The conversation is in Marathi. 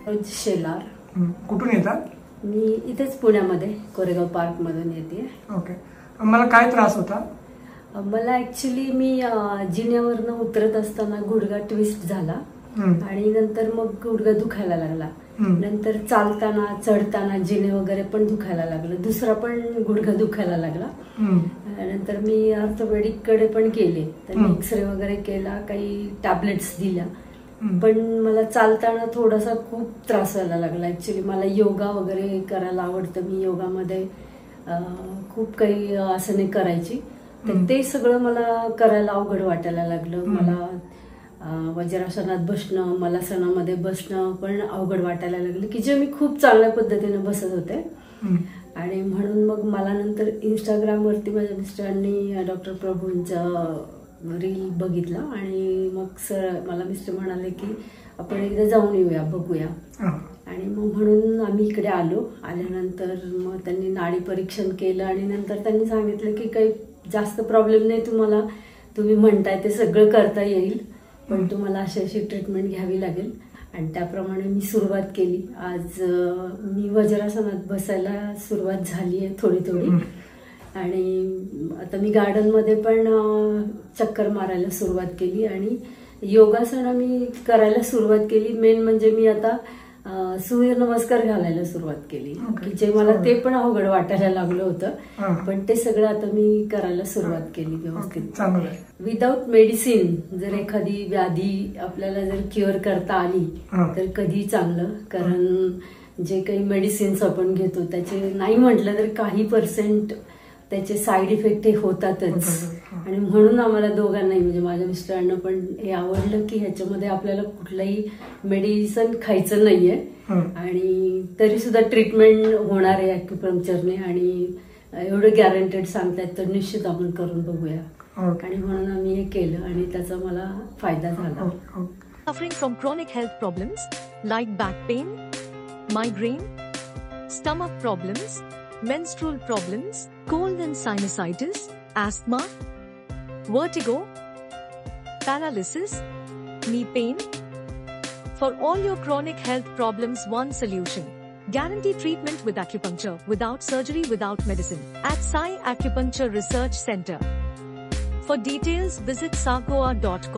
शेलार. कुठून येतात? मी इथेच पुण्यामध्ये कोरेगाव पार्क मधून येते. ओके. मला काय त्रास होता? मला ऍक्च्युली मी जिन्यावरनं उतरत असताना गुडघा ट्विस्ट झाला आणि नंतर मग गुडघा दुखायला लागला. नंतर चालताना चढताना जिने वगैरे पण दुखायला लागलं. दुसरा पण गुडघा दुखायला लागला. नंतर मी ऑर्थोपेडिक कडे पण गेले. त्यांनी एक्सरे वगैरे केला, काही टॅबलेट्स दिल्या. पण मला चालताना थोडासा खूप त्रास व्हायला लागला. ऍक्च्युली मला योगा वगैरे करायला आवडतं. मी योगामध्ये खूप काही आसने करायची. तर ते सगळं मला करायला अवघड वाटायला लागलं. मला वज्रासनात बसणं, मलासनामध्ये बसणं पण अवघड वाटायला लागलं, की जे मी खूप चांगल्या पद्धतीने बसत होते. आणि म्हणून मग मला नंतर इंस्टाग्रामवरती माझ्या मिस्टरांनी डॉक्टर प्रभूंचा रील बघितला आणि मग मला मिस्टर म्हणाले की आपण एकदा जाऊन येऊया, बघूया. आणि मग म्हणून आम्ही इकडे आलो. आल्यानंतर मग त्यांनी नाडी परीक्षण केलं आणि नंतर त्यांनी सांगितलं की काही जास्त प्रॉब्लेम नाही, तुम्ही म्हणताय ते सगळं करता येईल, पण तुम्हाला अशी ट्रीटमेंट घ्यावी लागेल. आणि त्याप्रमाणे मी सुरुवात केली. आज मी वज्रासनात बसायला सुरुवात झाली आहे थोडी थोडी. आणि आता मी गार्डनमध्ये पण चक्कर मारायला सुरुवात केली आणि योगासनं मी करायला सुरुवात केली. मेन म्हणजे मी आता सूर्यनमस्कार घालायला सुरुवात केली, की जे मला ते पण अवघड वाटायला लागलं होतं. पण ते सगळं आता मी करायला सुरुवात केली व्यवस्थित. विदाऊट मेडिसिन जर एखादी व्याधी आपल्याला जर क्युअर करता आली तर कधी चांगलं. कारण जे काही मेडिसिन्स आपण घेतो त्याचे नाही म्हटलं तर काही % त्याचे साईड इफेक्ट हे होतातच. आणि म्हणून आम्हाला दोघांनाही, म्हणजे माझ्या मिस्टरांना पण हे आवडलं की ह्याच्यामध्ये आपल्याला कुठलंही मेडिसिन खायचं नाहीये आणि तरी सुद्धा ट्रीटमेंट होणार आहे ॲक्युपंक्चरने. आणि एवढं गॅरंटेड सांगतायत तर निश्चित आपण करून बघूया. आणि म्हणून आम्ही हे केलं आणि त्याचा मला फायदा झाला. Suffering from chronic health problems like back pain, migraine, stomach problems, menstrual problems, cold and sinusitis, asthma, vertigo, paralysis, knee pain. For all your chronic health problems, one solution. Guaranteed treatment with acupuncture, without surgery, without medicine. At Sai Acupuncture Research Center. For details, visit sagoa.com.